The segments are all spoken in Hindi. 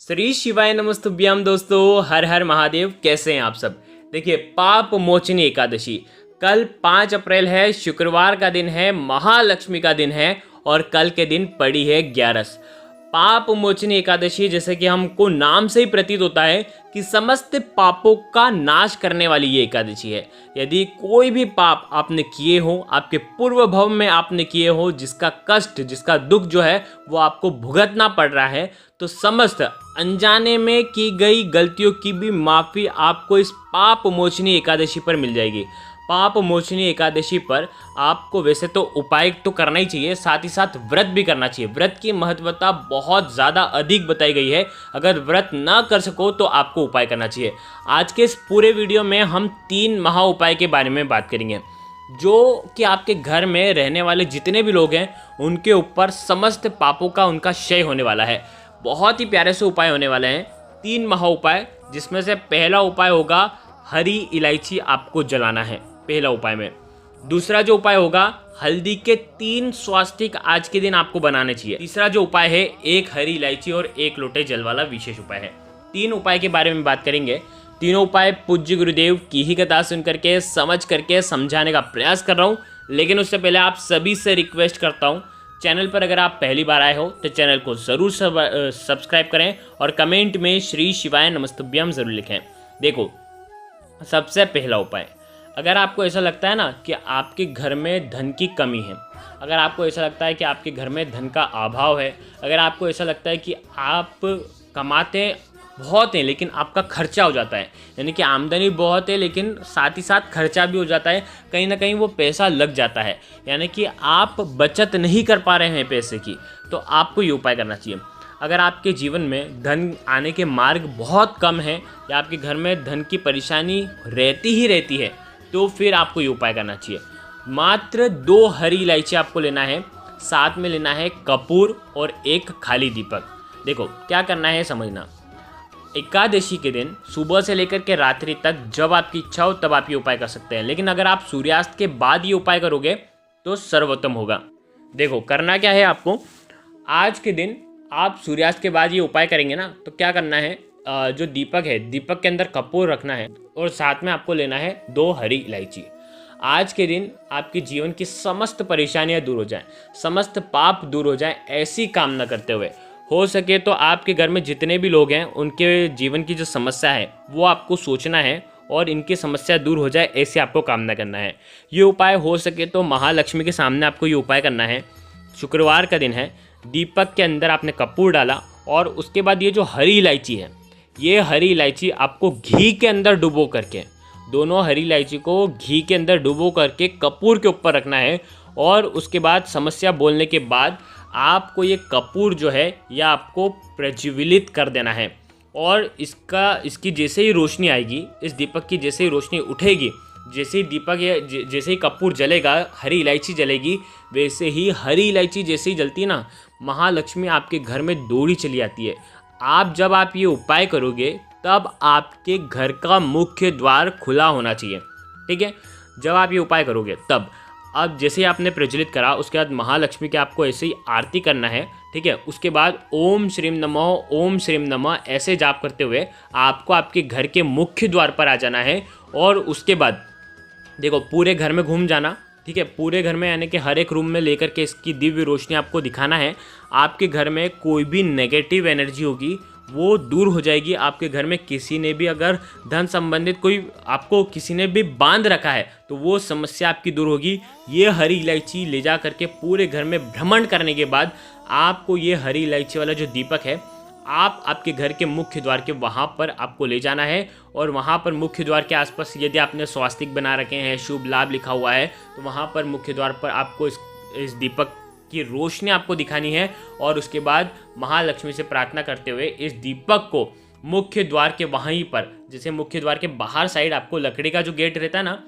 श्री शिवाय नमस्तुभ्यम दोस्तों, हर हर महादेव। कैसे हैं आप सब। देखिए, पाप मोचनी एकादशी कल 5 अप्रैल है, शुक्रवार का दिन है, महालक्ष्मी का दिन है और कल के दिन पड़ी है 11। पाप मोचनी एकादशी, जैसे कि हमको नाम से ही प्रतीत होता है कि समस्त पापों का नाश करने वाली ये एकादशी है। यदि कोई भी पाप आपने किए हो, आपके पूर्व भव में आपने किए हो, जिसका कष्ट, जिसका दुख जो है वो आपको भुगतना पड़ रहा है, तो समस्त अनजाने में की गई गलतियों की भी माफ़ी आपको इस पाप मोचनी एकादशी पर मिल जाएगी। पाप मोचनी एकादशी पर आपको वैसे तो उपाय तो करना ही चाहिए, साथ ही साथ व्रत भी करना चाहिए। व्रत की महत्वता बहुत ज़्यादा अधिक बताई गई है। अगर व्रत ना कर सको तो आपको उपाय करना चाहिए। आज के इस पूरे वीडियो में हम 3 महा उपाय के बारे में बात करेंगे, जो कि आपके घर में रहने वाले जितने भी लोग हैं उनके ऊपर समस्त पापों का उनका क्षय होने वाला है। बहुत ही प्यारे से उपाय होने वाले हैं, 3 महा उपाय, जिसमें से पहला उपाय होगा हरी इलायची आपको जलाना है पहला उपाय में। दूसरा जो उपाय होगा, हल्दी के 3 स्वास्तिक आज के दिन आपको बनाने चाहिए। तीसरा जो उपाय है, 1 हरी इलायची और 1 लोटे जल वाला विशेष उपाय है। 3 उपाय के बारे में बात करेंगे। तीनों उपाय पूज्य गुरुदेव की ही कथा सुन करके समझ करके समझाने का प्रयास कर रहा हूँ। लेकिन उससे पहले आप सभी से रिक्वेस्ट करता हूँ, चैनल पर अगर आप पहली बार आए हो तो चैनल को ज़रूर सब्सक्राइब करें और कमेंट में श्री शिवाय नमस्तुभ्यम ज़रूर लिखें। देखो, सबसे पहला उपाय, अगर आपको ऐसा लगता है ना कि आपके घर में धन की कमी है, अगर आपको ऐसा लगता है कि आपके घर में धन का अभाव है, अगर आपको ऐसा लगता है कि आप कमाते बहुत हैं लेकिन आपका खर्चा हो जाता है, यानी कि आमदनी बहुत है लेकिन साथ ही साथ खर्चा भी हो जाता है, कहीं ना कहीं वो पैसा लग जाता है, यानी कि आप बचत नहीं कर पा रहे हैं पैसे की, तो आपको ये उपाय करना चाहिए। अगर आपके जीवन में धन आने के मार्ग बहुत कम हैं या आपके घर में धन की परेशानी रहती ही रहती है, तो फिर आपको ये उपाय करना चाहिए। मात्र 2 हरी इलायची आपको लेना है, साथ में लेना है कपूर और 1 खाली दीपक। देखो क्या करना है समझना। एकादशी के दिन सुबह से लेकर के रात्रि तक जब आपकी इच्छा हो तब आप ये उपाय कर सकते हैं, लेकिन अगर आप सूर्यास्त के बाद ये उपाय करोगे तो सर्वोत्तम होगा। देखो करना क्या है आपको, आज के दिन आप सूर्यास्त के बाद ये उपाय करेंगे ना, तो क्या करना है, जो दीपक है, दीपक के अंदर कपूर रखना है और साथ में आपको लेना है 2 हरी इलायची। आज के दिन आपके जीवन की समस्त परेशानियां दूर हो जाएं, समस्त पाप दूर हो जाएं, ऐसी कामना करते हुए हो सके तो आपके घर में जितने भी लोग हैं उनके जीवन की जो समस्या है वो आपको सोचना है और इनकी समस्या दूर हो जाए, ऐसे आपको कामना करना है। ये उपाय हो सके तो महालक्ष्मी के सामने आपको ये उपाय करना है। शुक्रवार का दिन है, दीपक के अंदर आपने कपूर डाला और उसके बाद ये जो हरी इलायची है, ये हरी इलायची आपको घी के अंदर डुबो करके, दोनों हरी इलायची को घी के अंदर डुबो करके कपूर के ऊपर रखना है और उसके बाद समस्या बोलने के बाद आपको ये कपूर जो है यह आपको प्रज्वलित कर देना है और इसकी जैसे ही रोशनी आएगी, इस दीपक की जैसे ही रोशनी उठेगी, जैसे ही दीपक या जैसे ही कपूर जलेगा, हरी इलायची जलेगी, वैसे ही हरी इलायची जैसे ही जलती है ना, महालक्ष्मी आपके घर में दौड़ी चली आती है। जब आप ये उपाय करोगे तब आपके घर का मुख्य द्वार खुला होना चाहिए, ठीक है। जब आप ये उपाय करोगे तब, अब जैसे ही आपने प्रज्वलित करा उसके बाद महालक्ष्मी के आपको ऐसे ही आरती करना है, ठीक है। उसके बाद ओम श्रीम नमः ऐसे जाप करते हुए आपको आपके घर के मुख्य द्वार पर आ जाना है और उसके बाद देखो पूरे घर में घूम जाना, ठीक है। पूरे घर में यानी कि हर एक रूम में लेकर के इसकी दिव्य रोशनी आपको दिखाना है। आपके घर में कोई भी नेगेटिव एनर्जी होगी वो दूर हो जाएगी। आपके घर में किसी ने भी अगर धन संबंधित कोई आपको किसी ने भी बांध रखा है तो वो समस्या आपकी दूर होगी। ये हरी इलायची ले जा करके पूरे घर में भ्रमण करने के बाद आपको ये हरी इलायची वाला जो दीपक है आपके घर के मुख्य द्वार के वहाँ पर आपको ले जाना है और वहाँ पर मुख्य द्वार के आसपास यदि आपने स्वास्तिक बना रखे हैं, शुभ लाभ लिखा हुआ है, तो वहाँ पर मुख्य द्वार पर आपको इस दीपक की रोशनी आपको दिखानी है और उसके बाद महालक्ष्मी से प्रार्थना करते हुए इस दीपक को मुख्य द्वार के वहीं पर, जैसे मुख्य द्वार के बाहर साइड आपको लकड़ी का जो गेट रहता है ना,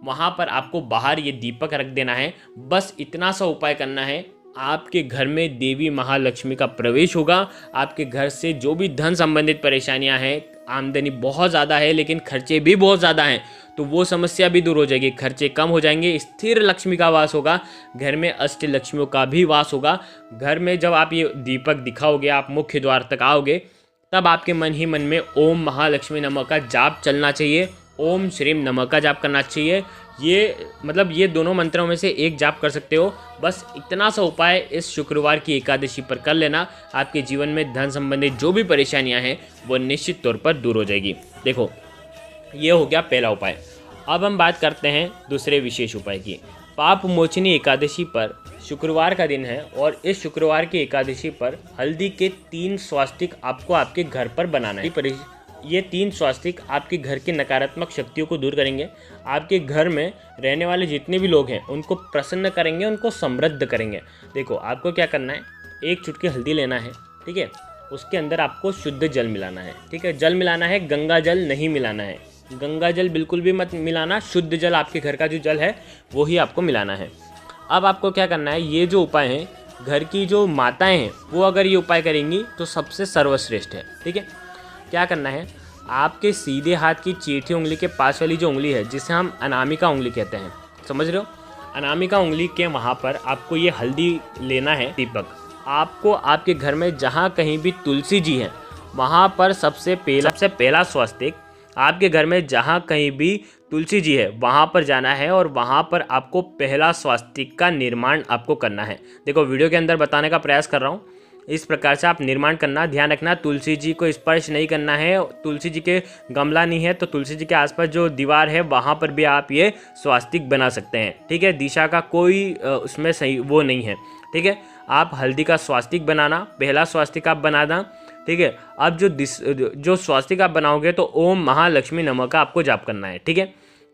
वहाँ पर आपको बाहर ये दीपक रख देना है। बस इतना सा उपाय करना है, आपके घर में देवी महालक्ष्मी का प्रवेश होगा। आपके घर से जो भी धन संबंधित परेशानियां हैं, आमदनी बहुत ज़्यादा है लेकिन खर्चे भी बहुत ज़्यादा हैं, तो वो समस्या भी दूर हो जाएगी, खर्चे कम हो जाएंगे, स्थिर लक्ष्मी का वास होगा, घर में अष्ट लक्ष्मियों का भी वास होगा। घर में जब आप ये दीपक दिखाओगे, आप मुख्य द्वार तक आओगे, तब आपके मन ही मन में ओम महालक्ष्मी नमः का जाप चलना चाहिए, ओम श्रीम नमः का जाप करना चाहिए। ये दोनों मंत्रों में से एक जाप कर सकते हो। बस इतना सा उपाय इस शुक्रवार की एकादशी पर कर लेना, आपके जीवन में धन संबंधित जो भी परेशानियां हैं वो निश्चित तौर पर दूर हो जाएगी। देखो, ये हो गया पहला उपाय। अब हम बात करते हैं दूसरे विशेष उपाय की। पाप मोचनी एकादशी पर शुक्रवार का दिन है और इस शुक्रवार की एकादशी पर हल्दी के 3 स्वास्तिक आपको आपके घर पर बनाना है। ये 3 स्वास्तिक आपके घर की नकारात्मक शक्तियों को दूर करेंगे, आपके घर में रहने वाले जितने भी लोग हैं उनको प्रसन्न करेंगे, उनको समृद्ध करेंगे। देखो, आपको क्या करना है, एक चुटकी हल्दी लेना है, ठीक है, उसके अंदर आपको शुद्ध जल मिलाना है, ठीक है, जल मिलाना है, गंगा जल नहीं मिलाना है, गंगा जल बिल्कुल भी मत मिलाना, शुद्ध जल आपके घर का जो जल है वो ही आपको मिलाना है। अब आपको क्या करना है, ये जो उपाय हैं, घर की जो माताएं हैं वो अगर ये उपाय करेंगी तो सबसे सर्वश्रेष्ठ है, ठीक है। क्या करना है, आपके सीधे हाथ की चेठी उंगली के पास वाली जो उंगली है, जिसे हम अनामिका उंगली कहते हैं, समझ रहे हो, अनामिका उंगली के वहाँ पर आपको ये हल्दी लेना है। दीपक, आपको आपके घर में जहाँ कहीं भी तुलसी जी हैं वहाँ पर सबसे पहला स्वास्तिक, आपके घर में जहाँ कहीं भी तुलसी जी है वहाँ पर जाना है और वहाँ पर आपको पहला स्वास्तिक का निर्माण आपको करना है। देखो, वीडियो के अंदर बताने का प्रयास कर रहा हूँ, इस प्रकार से आप निर्माण करना। ध्यान रखना, तुलसी जी को स्पर्श नहीं करना है, तुलसी जी के गमला नहीं है तो तुलसी जी के आसपास जो दीवार है वहाँ पर भी आप ये स्वास्तिक बना सकते हैं, ठीक है। दिशा का कोई उसमें सही वो नहीं है, ठीक है। आप हल्दी का स्वास्तिक बनाना, पहला स्वास्तिक आप बनाना, ठीक है। अब जो स्वास्तिक आप बनाओगे तो ओम महालक्ष्मी नमः का आपको जाप करना है, ठीक है।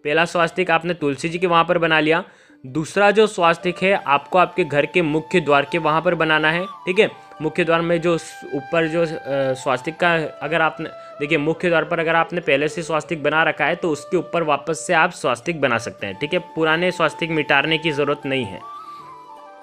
पहला स्वास्तिक आपने तुलसी जी के वहाँ पर बना लिया। दूसरा जो स्वास्तिक है आपको आपके घर के मुख्य द्वार के वहाँ पर बनाना है, ठीक है। मुख्य द्वार में जो ऊपर जो स्वास्तिक का, अगर आपने देखिए मुख्य द्वार पर अगर आपने पहले से स्वास्तिक बना रखा है तो उसके ऊपर वापस से आप स्वास्तिक बना सकते हैं, ठीक है। पुराने स्वास्तिक मिटाने की ज़रूरत नहीं है।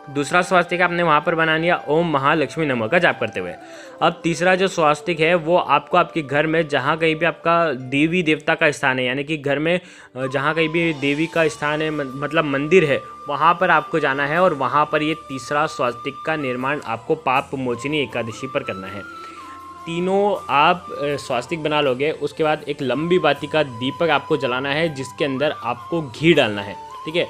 दूसरा स्वास्तिक आपने वहाँ पर बना लिया ओम महालक्ष्मी नमः का जाप करते हुए। अब तीसरा जो स्वास्तिक है वो आपको आपके घर में जहाँ कहीं भी आपका देवी देवता का स्थान है, यानी कि घर में जहाँ कहीं भी देवी का स्थान है, मतलब मंदिर है, वहाँ पर आपको जाना है और वहाँ पर ये तीसरा स्वास्तिक का निर्माण आपको पाप मोचनी एकादशी पर करना है। तीनों आप स्वास्तिक बना लोगे, उसके बाद एक लंबी बाती का दीपक आपको जलाना है जिसके अंदर आपको घी डालना है, ठीक है।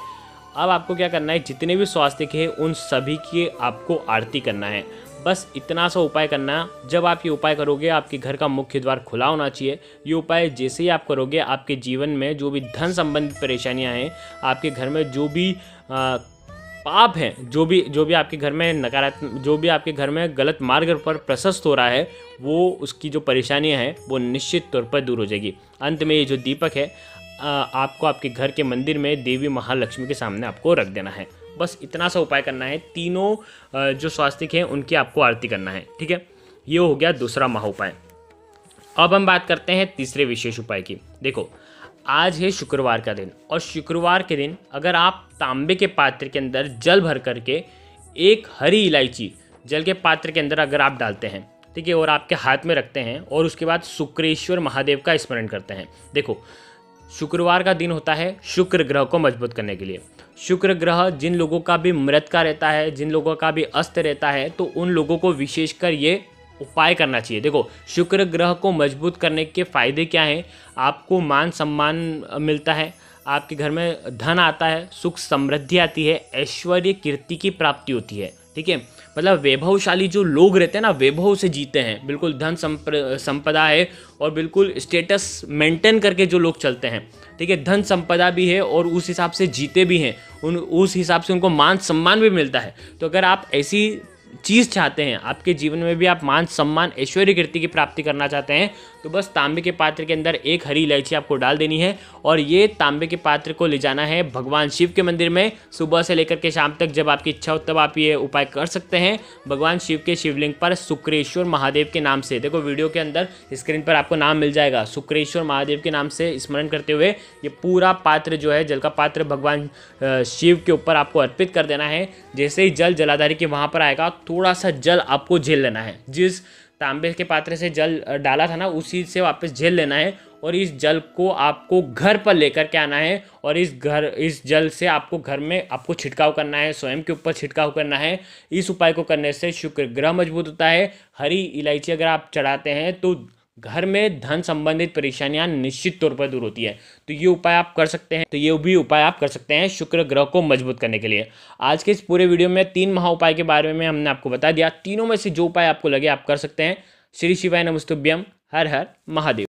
अब आपको क्या करना है, जितने भी स्वास्तिक है उन सभी की आपको आरती करना है। बस इतना सा उपाय करना। जब आप ये उपाय करोगे आपके घर का मुख्य द्वार खुला होना चाहिए। ये उपाय जैसे ही आप करोगे आपके जीवन में जो भी धन संबंधित परेशानियां हैं, आपके घर में जो भी पाप हैं, जो भी आपके घर में नकारात्मक, जो भी आपके घर में गलत मार्ग पर प्रशस्त हो रहा है, वो उसकी जो परेशानियां हैं वो निश्चित तौर पर दूर हो जाएगी। अंत में ये जो दीपक है आपको आपके घर के मंदिर में देवी महालक्ष्मी के सामने आपको रख देना है। बस इतना सा उपाय करना है। तीनों जो स्वास्तिक हैं उनकी आपको आरती करना है, ठीक है। ये हो गया दूसरा महा उपाय। अब हम बात करते हैं तीसरे विशेष उपाय की। देखो, आज है शुक्रवार का दिन और शुक्रवार के दिन अगर आप तांबे के पात्र के अंदर जल भर करके एक हरी इलायची जल के पात्र के अंदर अगर आप डालते हैं, ठीक है, और आपके हाथ में रखते हैं और उसके बाद शुक्रेश्वर महादेव का स्मरण करते हैं। देखो, शुक्रवार का दिन होता है शुक्र ग्रह को मजबूत करने के लिए। शुक्र ग्रह जिन लोगों का भी मृत का रहता है, जिन लोगों का भी अस्त रहता है, तो उन लोगों को विशेषकर ये उपाय करना चाहिए। देखो, शुक्र ग्रह को मजबूत करने के फ़ायदे क्या हैं? आपको मान सम्मान मिलता है, आपके घर में धन आता है, सुख समृद्धि आती है, ऐश्वर्य कीर्ति की प्राप्ति होती है, ठीक है। मतलब वैभवशाली जो लोग रहते हैं ना, वैभव से जीते हैं, बिल्कुल धन संपदा है और बिल्कुल स्टेटस मेंटेन करके जो लोग चलते हैं, ठीक है, धन संपदा भी है और उस हिसाब से जीते भी हैं, उस हिसाब से उनको मान सम्मान भी मिलता है। तो अगर आप ऐसी चीज़ चाहते हैं, आपके जीवन में भी आप मान सम्मान ऐश्वर्य कीर्ति की प्राप्ति करना चाहते हैं, तो बस तांबे के पात्र के अंदर एक हरी इलायची आपको डाल देनी है और ये तांबे के पात्र को ले जाना है भगवान शिव के मंदिर में। सुबह से लेकर के शाम तक जब आपकी इच्छा हो तब आप ये उपाय कर सकते हैं। भगवान शिव के शिवलिंग पर शुक्रेश्वर महादेव के नाम से, देखो वीडियो के अंदर स्क्रीन पर आपको नाम मिल जाएगा, शुक्रेश्वर महादेव के नाम से स्मरण करते हुए ये पूरा पात्र जो है, जल का पात्र भगवान शिव के ऊपर आपको अर्पित कर देना है। जैसे ही जल जलाधारी के वहाँ पर आएगा, थोड़ा सा जल आपको झेल लेना है। जिस तांबे के पात्र से जल डाला था ना, उसी से वापस झेल लेना है और इस जल को आपको घर पर लेकर के आना है और इस जल से आपको घर में आपको छिड़काव करना है, स्वयं के ऊपर छिड़काव करना है। इस उपाय को करने से शुक्र ग्रह मजबूत होता है। हरी इलायची अगर आप चढ़ाते हैं तो घर में धन संबंधित परेशानियां निश्चित तौर पर दूर होती है। तो ये उपाय आप कर सकते हैं, शुक्र ग्रह को मजबूत करने के लिए। आज के इस पूरे वीडियो में 3 महा उपाय के बारे में हमने आपको बता दिया। तीनों में से जो उपाय आपको लगे आप कर सकते हैं। श्री शिवाय नमस्तुभ्यम। हर हर महादेव।